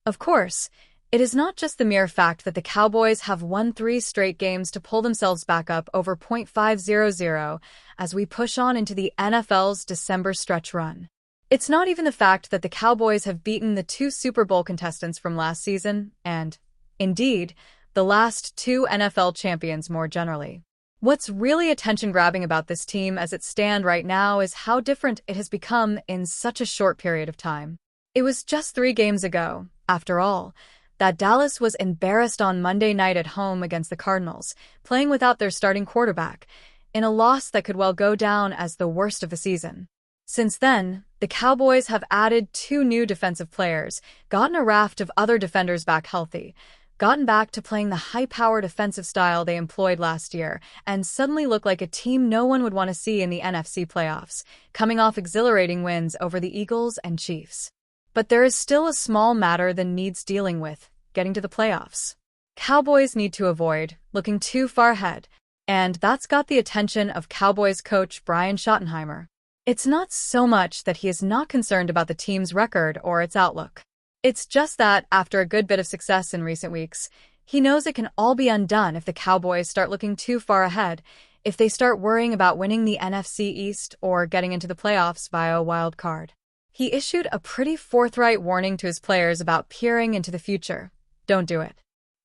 Of course, it is not just the mere fact that the Cowboys have won 3 straight games to pull themselves back up over .500 as we push on into the NFL's December stretch run. It's not even the fact that the Cowboys have beaten the 2 Super Bowl contestants from last season and, indeed, the last 2 NFL champions more generally. What's really attention-grabbing about this team as it stands right now is how different it has become in such a short period of time. It was just 3 games ago, after all, that Dallas was embarrassed on Monday night at home against the Cardinals, playing without their starting quarterback, in a loss that could well go down as the worst of the season. Since then, the Cowboys have added 2 new defensive players, gotten a raft of other defenders back healthy, gotten back to playing the high-powered offensive style they employed last year, and suddenly look like a team no one would want to see in the NFC playoffs, coming off exhilarating wins over the Eagles and Chiefs. But there is still a small matter that needs dealing with, getting to the playoffs. Cowboys need to avoid looking too far ahead, and that's got the attention of Cowboys coach Brian Schottenheimer. It's not so much that he is not concerned about the team's record or its outlook. It's just that, after a good bit of success in recent weeks, he knows it can all be undone if the Cowboys start looking too far ahead, if they start worrying about winning the NFC East or getting into the playoffs via a wild card. He issued a pretty forthright warning to his players about peering into the future. Don't do it.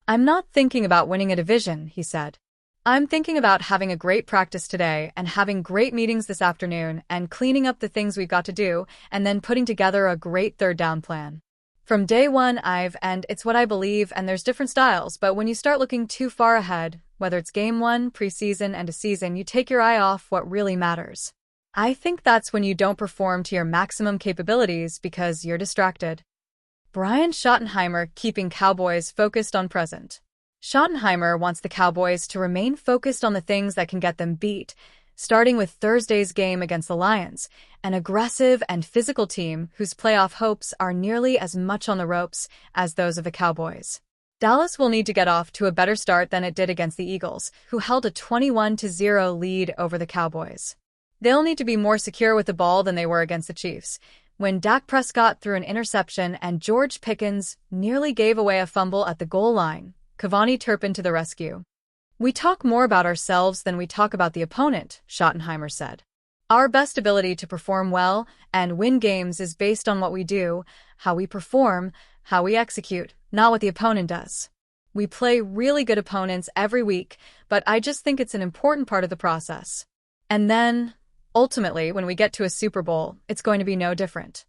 I'm not thinking about winning a division, he said. I'm thinking about having a great practice today and having great meetings this afternoon and cleaning up the things we've got to do and then putting together a great third down plan. From day one, and it's what I believe, and there's different styles, but when you start looking too far ahead, whether it's game 1, preseason, and a season, you take your eye off what really matters. I think that's when you don't perform to your maximum capabilities because you're distracted. Brian Schottenheimer keeping Cowboys focused on present. Schottenheimer wants the Cowboys to remain focused on the things that can get them beat, starting with Thursday's game against the Lions, an aggressive and physical team whose playoff hopes are nearly as much on the ropes as those of the Cowboys. Dallas will need to get off to a better start than it did against the Eagles, who held a 21-0 lead over the Cowboys. They'll need to be more secure with the ball than they were against the Chiefs, when Dak Prescott threw an interception and George Pickens nearly gave away a fumble at the goal line. Cavani Turpin to the rescue. We talk more about ourselves than we talk about the opponent, Schottenheimer said. Our best ability to perform well and win games is based on what we do, how we perform, how we execute, not what the opponent does. We play really good opponents every week, but I just think it's an important part of the process. And then, ultimately, when we get to a Super Bowl, it's going to be no different.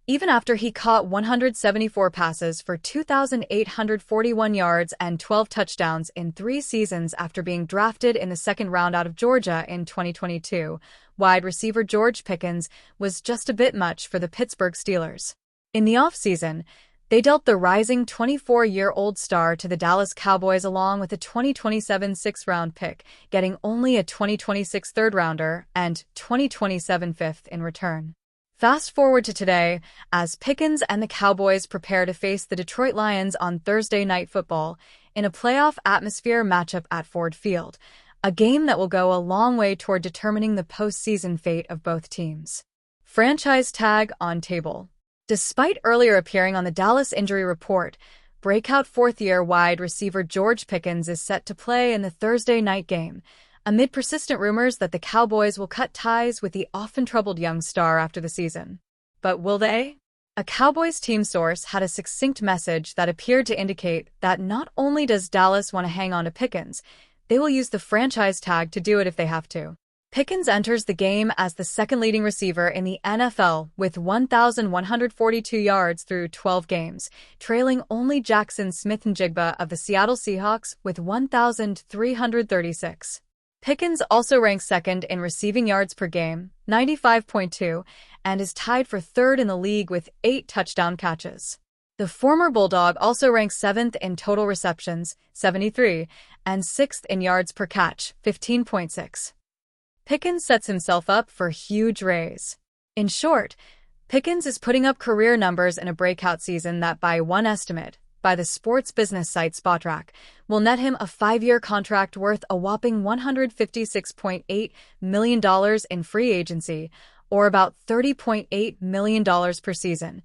Even after he caught 174 passes for 2,841 yards and 12 touchdowns in 3 seasons after being drafted in the second round out of Georgia in 2022, wide receiver George Pickens was just a bit much for the Pittsburgh Steelers. In the offseason, they dealt the rising 24-year-old star to the Dallas Cowboys along with a 2027 sixth-round pick, getting only a 2026 third-rounder and 2027 fifth in return. Fast forward to today, as Pickens and the Cowboys prepare to face the Detroit Lions on Thursday Night Football in a playoff atmosphere matchup at Ford Field, a game that will go a long way toward determining the postseason fate of both teams. Franchise tag on table. Despite earlier appearing on the Dallas injury report, breakout fourth-year wide receiver George Pickens is set to play in the Thursday night game, amid persistent rumors that the Cowboys will cut ties with the often-troubled young star after the season. But will they? A Cowboys team source had a succinct message that appeared to indicate that not only does Dallas want to hang on to Pickens, they will use the franchise tag to do it if they have to. Pickens enters the game as the second-leading receiver in the NFL with 1,142 yards through 12 games, trailing only Jackson Smith-Njigba of the Seattle Seahawks with 1,336. Pickens also ranks second in receiving yards per game, 95.2, and is tied for third in the league with 8 touchdown catches. The former Bulldog also ranks 7th in total receptions, 73, and 6th in yards per catch, 15.6. Pickens sets himself up for a huge raise. In short, Pickens is putting up career numbers in a breakout season that, by one estimate, by the sports business site Spotrac, will net him a 5-year contract worth a whopping $156.8 million in free agency, or about $30.8 million per season,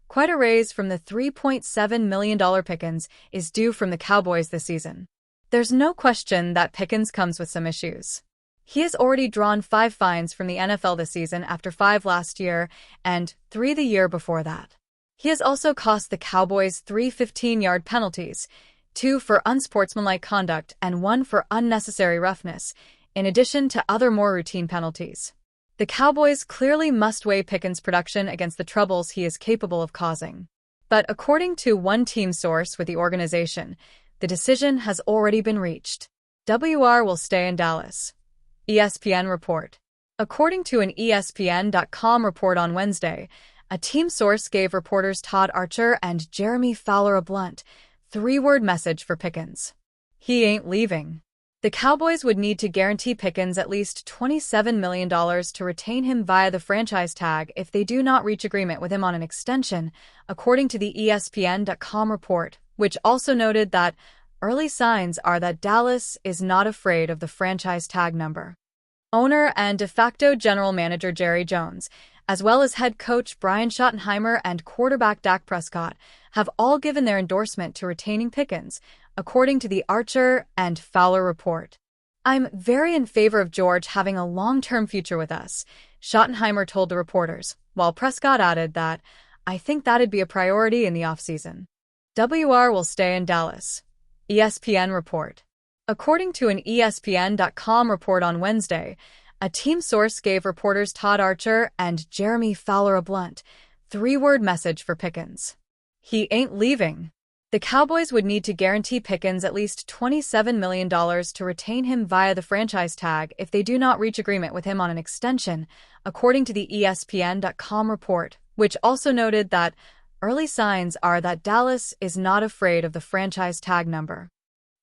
Quite a raise from the $3.7 million Pickens is due from the Cowboys this season. There's no question that Pickens comes with some issues. He has already drawn 5 fines from the NFL this season after 5 last year and 3 the year before that. He has also cost the Cowboys 3 15-yard penalties, 2 for unsportsmanlike conduct and 1 for unnecessary roughness, in addition to other more routine penalties. The Cowboys clearly must weigh Pickens' production against the troubles he is capable of causing. But according to one team source with the organization, the decision has already been reached. WR will stay in Dallas. ESPN report. According to an ESPN.com report on Wednesday, a team source gave reporters Todd Archer and Jeremy Fowler a blunt, 3-word message for Pickens. He ain't leaving. The Cowboys would need to guarantee Pickens at least $27 million to retain him via the franchise tag if they do not reach agreement with him on an extension, according to the ESPN.com report, which also noted that early signs are that Dallas is not afraid of the franchise tag number. Owner and de facto general manager Jerry Jones, as well as head coach Brian Schottenheimer and quarterback Dak Prescott, have all given their endorsement to retaining Pickens, according to the Archer and Fowler report. "I'm very in favor of George having a long-term future with us," Schottenheimer told the reporters, while Prescott added that, "I think that'd be a priority in the offseason." WR will stay in Dallas. ESPN report. According to an ESPN.com report on Wednesday, a team source gave reporters Todd Archer and Jeremy Fowler a blunt, 3-word message for Pickens. He ain't leaving. The Cowboys would need to guarantee Pickens at least $27 million to retain him via the franchise tag if they do not reach agreement with him on an extension, according to the ESPN.com report, which also noted that early signs are that Dallas is not afraid of the franchise tag number.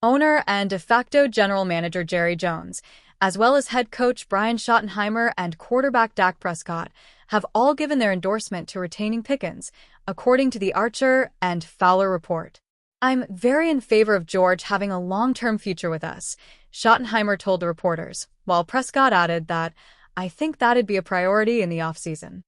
Owner and de facto general manager Jerry Jones, as well as head coach Brian Schottenheimer and quarterback Dak Prescott, have all given their endorsement to retaining Pickens, according to the Archer and Fowler report. "I'm very in favor of George having a long-term future with us," Schottenheimer told the reporters, while Prescott added that, "I think that'd be a priority in the offseason."